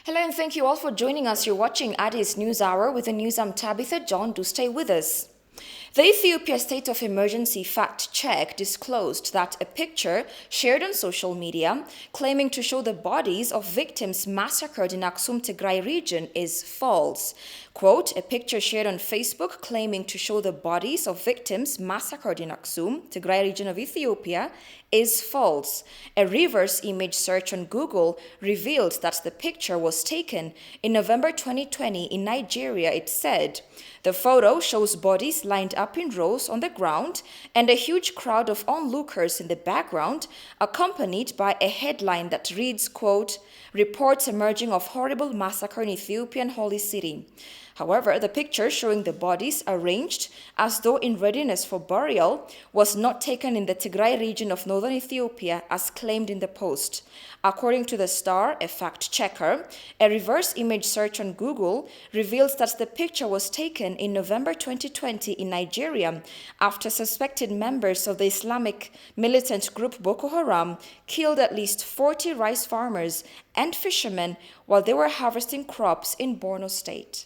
Hello and thank you all for joining us. You're watching Addis News Hour with the news. I'm Tabitha John. Do stay with us. The Ethiopia State of Emergency Fact Check disclosed that a picture shared on social media claiming to show the bodies of victims massacred in Aksum Tigray region is false. Quote, a picture shared on Facebook claiming to show the bodies of victims massacred in Aksum Tigray region of Ethiopia is false. A reverse image search on Google revealed that the picture was taken in November 2020 in Nigeria, it said. The photo shows bodies lined up in rows on the ground and a huge crowd of onlookers in the background, accompanied by a headline that reads, quote, reports emerging of horrible massacre in Ethiopian holy city. However, the picture showing the bodies arranged as though in readiness for burial was not taken in the Tigray region of northern Ethiopia as claimed in the post. According to the Star, a fact checker, a reverse image search on Google reveals that the picture was taken in November 2020 in Nigeria after suspected members of the Islamic militant group Boko Haram killed at least 40 rice farmers and fishermen while they were harvesting crops in Borno State.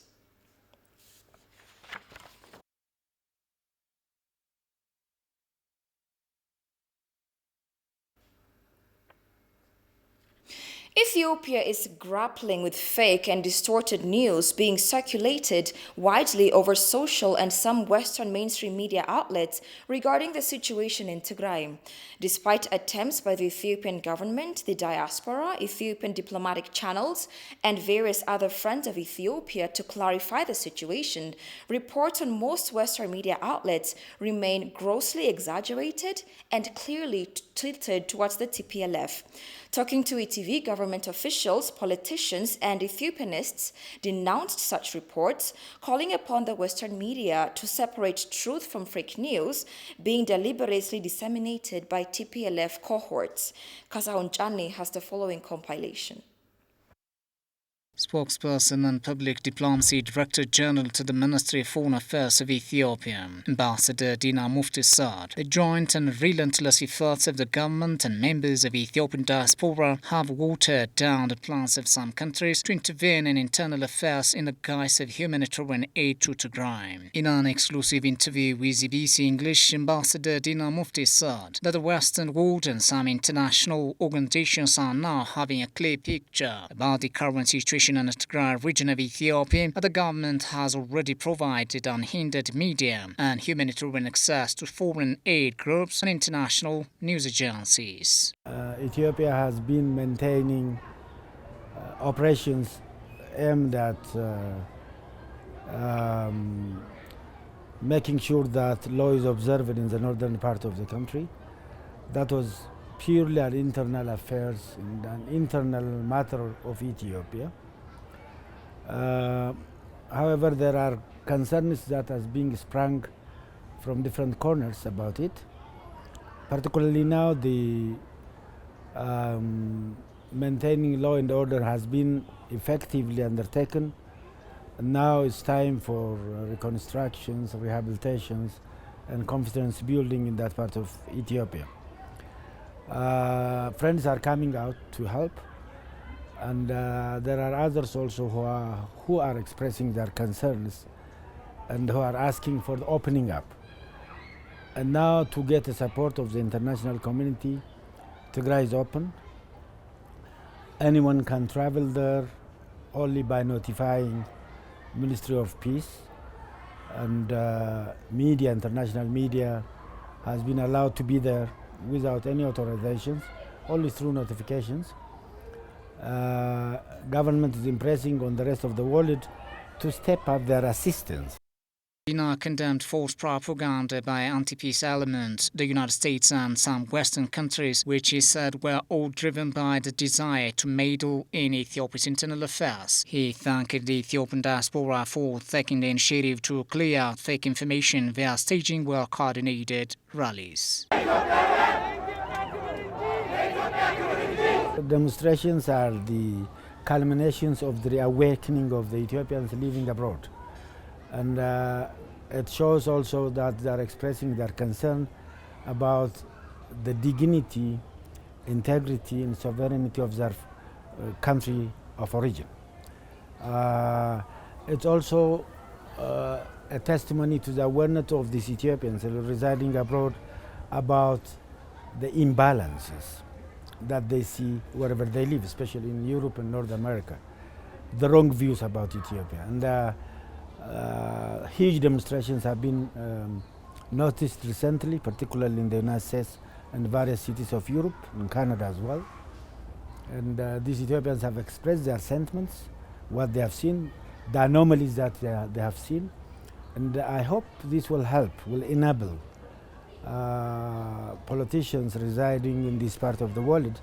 Ethiopia is grappling with fake and distorted news being circulated widely over social and some Western mainstream media outlets regarding the situation in Tigray. Despite attempts by the Ethiopian government, the diaspora, Ethiopian diplomatic channels, and various other friends of Ethiopia to clarify the situation, reports on most Western media outlets remain grossly exaggerated and clearly tilted towards the TPLF. Talking to ETV, government officials, politicians, and Ethiopianists denounced such reports, calling upon the Western media to separate truth from fake news being deliberately disseminated by TPLF cohorts. Kasaun Chani has the following compilation. Spokesperson and Public Diplomacy Director General to the Ministry of Foreign Affairs of Ethiopia, Ambassador Dina Mufti said the joint and relentless efforts of the government and members of Ethiopian diaspora have watered down the plans of some countries to intervene in internal affairs in the guise of humanitarian aid to Tigray. In an exclusive interview with BBC English, Ambassador Dina Mufti said that the Western world and some international organizations are now having a clear picture about the current situation in the Tigray region of Ethiopia. The government has already provided unhindered media and humanitarian access to foreign aid groups and international news agencies. Ethiopia has been maintaining operations aimed at making sure that law is observed in the northern part of the country. That was purely an internal affairs and an internal matter of Ethiopia. However, there are concerns that has been sprung from different corners about it. Particularly now, the maintaining law and order has been effectively undertaken. And now it's time for reconstructions, rehabilitations, and confidence building in that part of Ethiopia. Friends are coming out to help. And there are others also who are expressing their concerns and who are asking for the opening up. And now, to get the support of the international community, Tigray is open. Anyone can travel there only by notifying Ministry of Peace, and media, international media, has been allowed to be there without any authorizations, only through notifications. Government is impressing on the rest of the world to step up their assistance. Dina condemned false propaganda by anti-peace elements, the United States and some Western countries, which he said were all driven by the desire to meddle in Ethiopia's internal affairs. He thanked the Ethiopian diaspora for taking the initiative to clear out fake information via staging well-coordinated rallies. Demonstrations are the culminations of the awakening of the Ethiopians living abroad. And it shows also that they are expressing their concern about the dignity, integrity, and sovereignty of their country of origin. It's also a testimony to the awareness of these Ethiopians residing abroad about the imbalances that they see wherever they live, especially in Europe and North America, the wrong views about Ethiopia. And huge demonstrations have been noticed recently, particularly in the United States and various cities of Europe, and Canada as well. And these Ethiopians have expressed their sentiments, what they have seen, the anomalies that they have seen. And I hope this will help, will enable politicians residing in this part of the world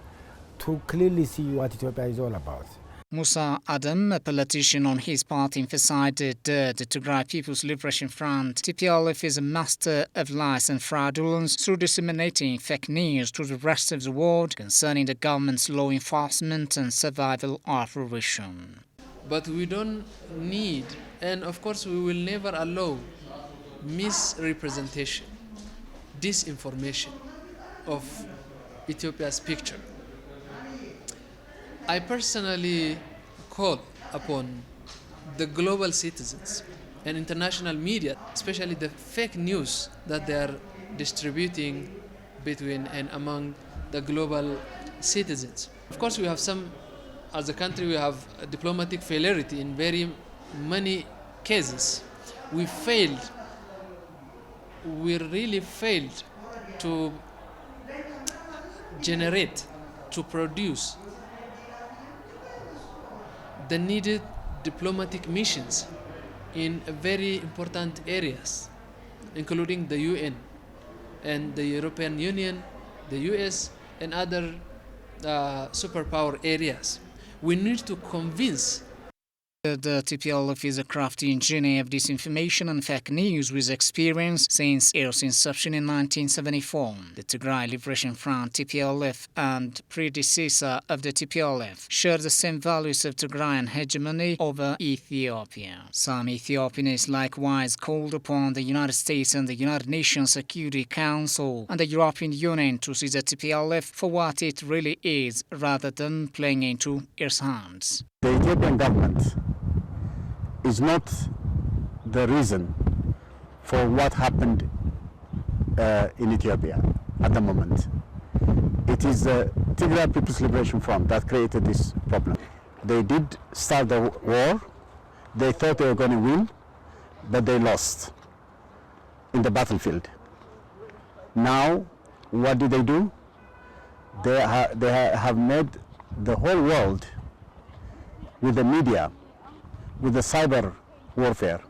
to clearly see what Ethiopia is all about. Musa Adam, a politician on his part, emphasized the Tigray People's Liberation Front, TPLF, is a master of lies and fraudulence through disseminating fake news to the rest of the world concerning the government's law enforcement and survival operation. But we don't need, and of course we will never allow, misrepresentation, disinformation of Ethiopia's picture. I personally call upon the global citizens and international media, especially the fake news that they are distributing between and among the global citizens. Of course, we have as a country, we have a diplomatic failure in very many cases. We really failed to generate, to produce the needed diplomatic missions in very important areas, including the UN and the European Union, the US, and other superpower areas. We need to convince. The TPLF is a crafty engineer of disinformation and fake news with experience since its inception in 1974. The Tigray Liberation Front, TPLF, and predecessor of the TPLF share the same values of Tigrayan hegemony over Ethiopia. Some Ethiopians likewise called upon the United States and the United Nations Security Council and the European Union to see the TPLF for what it really is rather than playing into its hands. The Ethiopian government is not the reason for what happened in Ethiopia at the moment. It is the Tigray People's Liberation Front that created this problem. They did start the war. They thought they were going to win, but they lost in the battlefield. Now, what do? They have made the whole world, with the media, with the cyber warfare.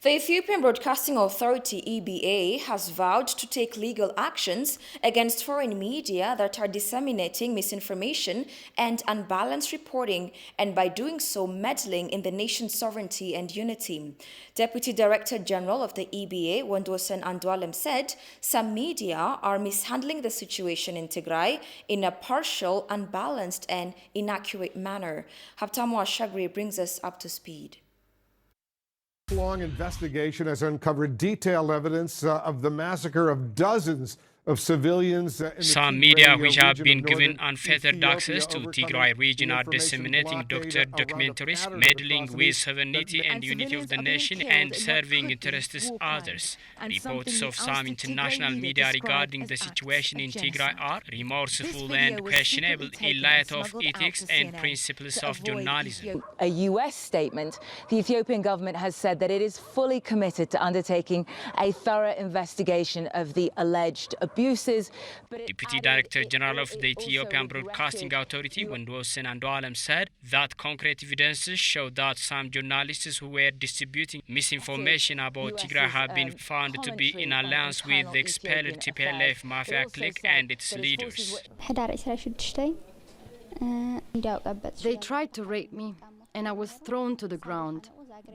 The Ethiopian Broadcasting Authority, EBA, has vowed to take legal actions against foreign media that are disseminating misinformation and unbalanced reporting, and by doing so meddling in the nation's sovereignty and unity. Deputy Director General of the EBA, Wondosen Andualem, said some media are mishandling the situation in Tigray in a partial, unbalanced, and inaccurate manner. Haptamu Ashagri brings us up to speed. Long investigation has uncovered detailed evidence of the massacre of dozens of civilians. Some media which have been given unfettered access to Tigray region are disseminating documentaries, meddling with sovereignty and unity of the nation and serving interests of others. Reports of some international media regarding the situation in Tigray are remorseful and questionable in light of ethics and principles of journalism. A US statement, the Ethiopian government has said that it is fully committed to undertaking a thorough investigation of the alleged abuses. Deputy Director General of the Ethiopian Broadcasting Authority, Wondosen Andualem, said that concrete evidences show that some journalists who were distributing misinformation about Tigray have been found to be in alliance with the expelled TPLF mafia clique and its leaders. They tried to rape me, and I was thrown to the ground.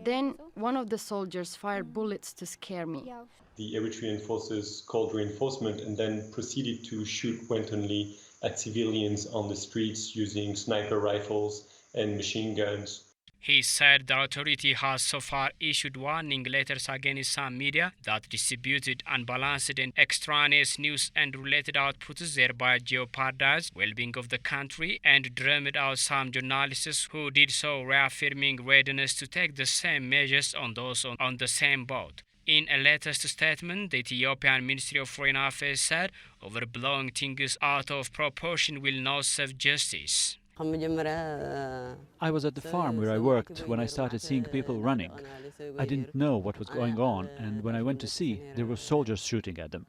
Then one of the soldiers fired bullets to scare me. The Eritrean forces called reinforcement and then proceeded to shoot wantonly at civilians on the streets using sniper rifles and machine guns. He said the authority has so far issued warning letters against some media that distributed unbalanced and extraneous news and related outputs, thereby jeopardized well-being of the country, and drummed out some journalists who did so, reaffirming readiness to take the same measures on those on the same boat. In a latest statement, the Ethiopian Ministry of Foreign Affairs said overblowing things out of proportion will not serve justice. I was at the farm where I worked when I started seeing people running. I didn't know what was going on, and when I went to see, there were soldiers shooting at them.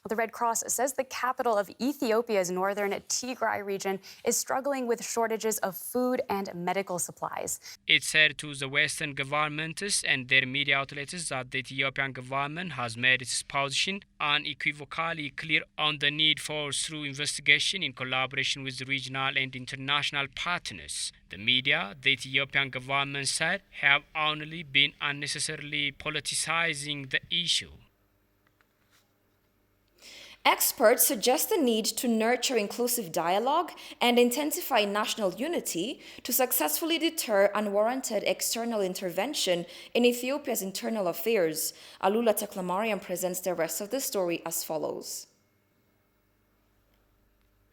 Well, the Red Cross says the capital of Ethiopia's northern Tigray region is struggling with shortages of food and medical supplies. It said to the Western governments and their media outlets that the Ethiopian government has made its position unequivocally clear on the need for thorough investigation in collaboration with regional and international partners. The media, the Ethiopian government said, have only been unnecessarily politicizing the issue. Experts suggest the need to nurture inclusive dialogue and intensify national unity to successfully deter unwarranted external intervention in Ethiopia's internal affairs. Alula Taklamariam presents the rest of the story as follows.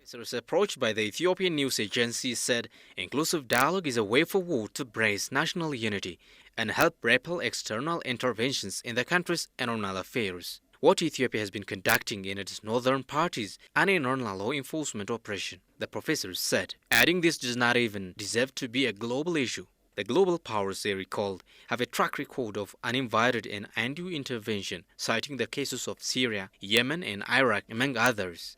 Officers approached by the Ethiopian news agency said inclusive dialogue is a way forward to brace national unity and help repel external interventions in the country's internal affairs. What Ethiopia has been conducting in its northern part is an internal law enforcement operation, the professors said, adding this does not even deserve to be a global issue. The global powers, they recalled, have a track record of uninvited and undue intervention, citing the cases of Syria, Yemen and Iraq, among others.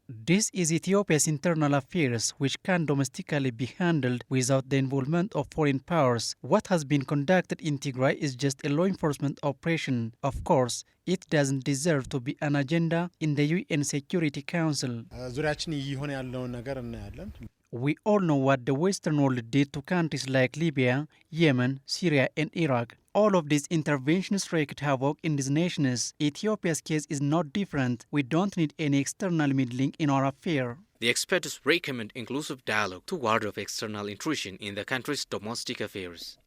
This is Ethiopia's internal affairs, which can domestically be handled without the involvement of foreign powers. What has been conducted in Tigray is just a law enforcement operation. Of course, it doesn't deserve to be an agenda in the UN Security Council. We all know what the Western world did to countries like Libya, Yemen, Syria and Iraq. All of these interventions wreaked havoc in these nations. Ethiopia's case is not different. We don't need any external meddling in our affair. The experts recommend inclusive dialogue to ward off external intrusion in the country's domestic affairs.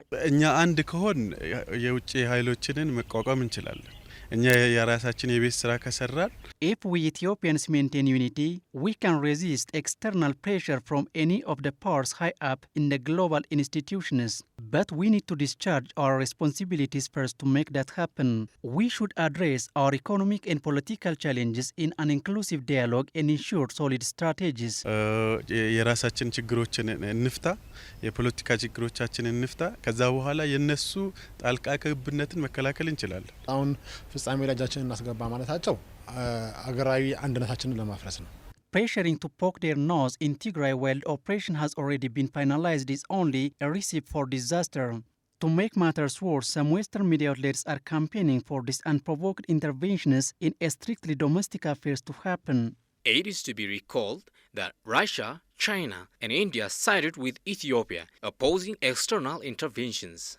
If we Ethiopians maintain unity, we can resist external pressure from any of the powers high up in the global institutions. But we need to discharge our responsibilities first to make that happen. We should address our economic and political challenges in an inclusive dialogue and ensure solid strategies. Pressuring to poke their nose in Tigray while the operation has already been finalized is only a recipe for disaster. To make matters worse, some Western media outlets are campaigning for these unprovoked interventions in strictly domestic affairs to happen. It is to be recalled that Russia, China and India sided with Ethiopia, opposing external interventions.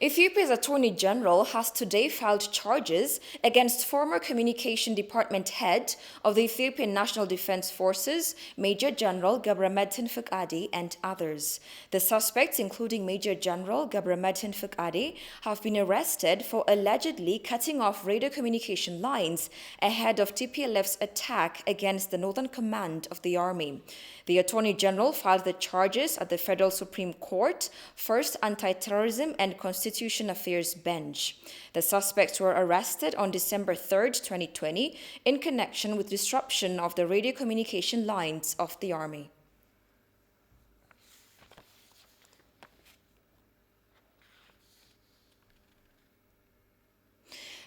Ethiopia's Attorney General has today filed charges against former Communication Department head of the Ethiopian National Defense Forces, Major General Gebremetin Fekadi, and others. The suspects, including Major General Gebremetin Fekadi, have been arrested for allegedly cutting off radio communication lines ahead of TPLF's attack against the Northern Command of the army. The Attorney General filed the charges at the Federal Supreme Court, First Anti-Terrorism and Constitution Affairs Bench. The suspects were arrested on December 3, 2020, in connection with disruption of the radio communication lines of the army.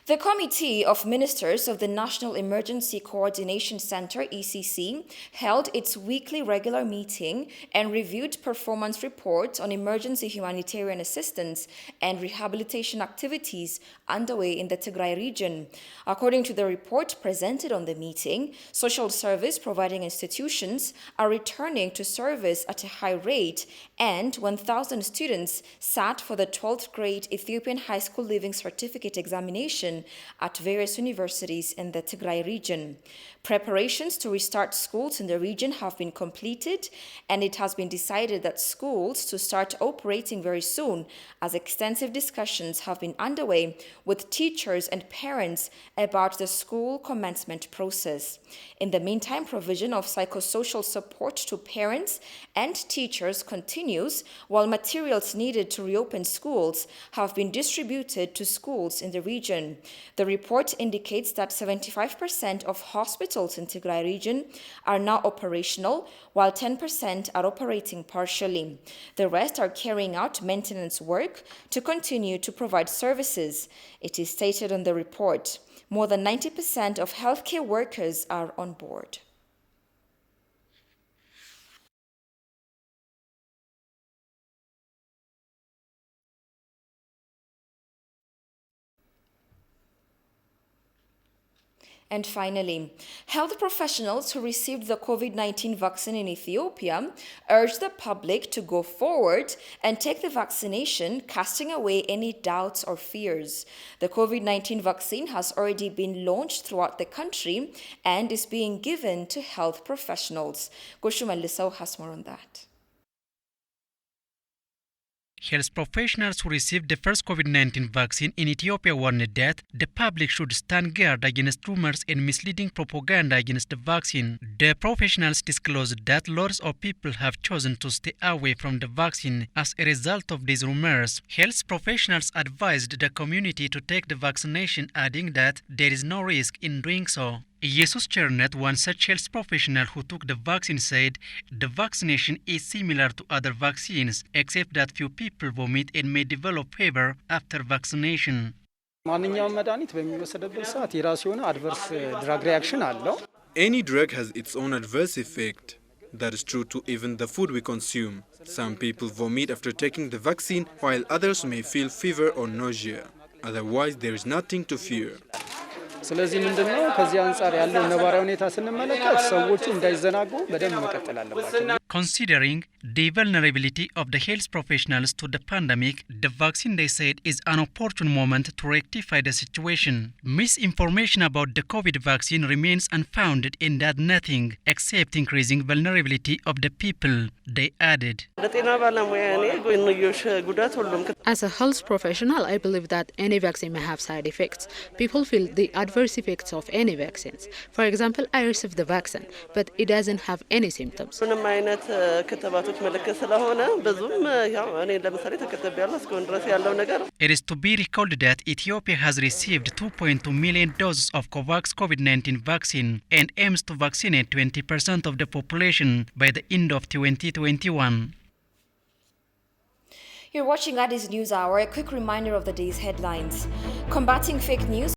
The Committee of Ministers of the National Emergency Coordination Center, ECC, held its weekly regular meeting and reviewed performance reports on emergency humanitarian assistance and rehabilitation activities underway in the Tigray region. According to the report presented on the meeting, social service providing institutions are returning to service at a high rate, and 1,000 students sat for the 12th grade Ethiopian High School Living Certificate examination vaccination at various universities in the Tigray region. Preparations to restart schools in the region have been completed, and it has been decided that schools to start operating very soon, as extensive discussions have been underway with teachers and parents about the school commencement process. In the meantime, provision of psychosocial support to parents and teachers continues, while materials needed to reopen schools have been distributed to schools in the region. The report indicates that 75% of hospitals in Tigray region are now operational, while 10% are operating partially. The rest are carrying out maintenance work to continue to provide services. It is stated in the report. More than 90% of healthcare workers are on board. And finally, health professionals who received the COVID-19 vaccine in Ethiopia urge the public to go forward and take the vaccination, casting away any doubts or fears. The COVID-19 vaccine has already been launched throughout the country and is being given to health professionals. Goshu Malisau has more on that. Health professionals who received the first COVID-19 vaccine in Ethiopia warned that the public should stand guard against rumors and misleading propaganda against the vaccine. The professionals disclosed that lots of people have chosen to stay away from the vaccine as a result of these rumors. Health professionals advised the community to take the vaccination, adding that there is no risk in doing so. Jesus Chernet, one such health professional who took the vaccine, said the vaccination is similar to other vaccines, except that few people vomit and may develop fever after vaccination. Any drug has its own adverse effect. That is true to even the food we consume. Some people vomit after taking the vaccine, while others may feel fever or nausea. Otherwise, there is nothing to fear. ስለዚህ ምንድነው ከዚህ አንፃር ያለው ነባራዊ ሁኔታ ስንመለከት ሰዎቹ እንዳይዘናጉ በደንብ መቀጠል አለባቸው። Considering the vulnerability of the health professionals to the pandemic, the vaccine, they said, is an opportune moment to rectify the situation. Misinformation about the COVID vaccine remains unfounded in that nothing except increasing vulnerability of the people, they added. As a health professional, I believe that any vaccine may have side effects. People feel the adverse effects of any vaccines. For example, I received the vaccine, but it doesn't have any symptoms. It is to be recalled that Ethiopia has received 2.2 million doses of COVAX COVID-19 vaccine and aims to vaccinate 20% of the population by the end of 2021. You're watching Addis News Hour. A quick reminder of the day's headlines. Combating fake news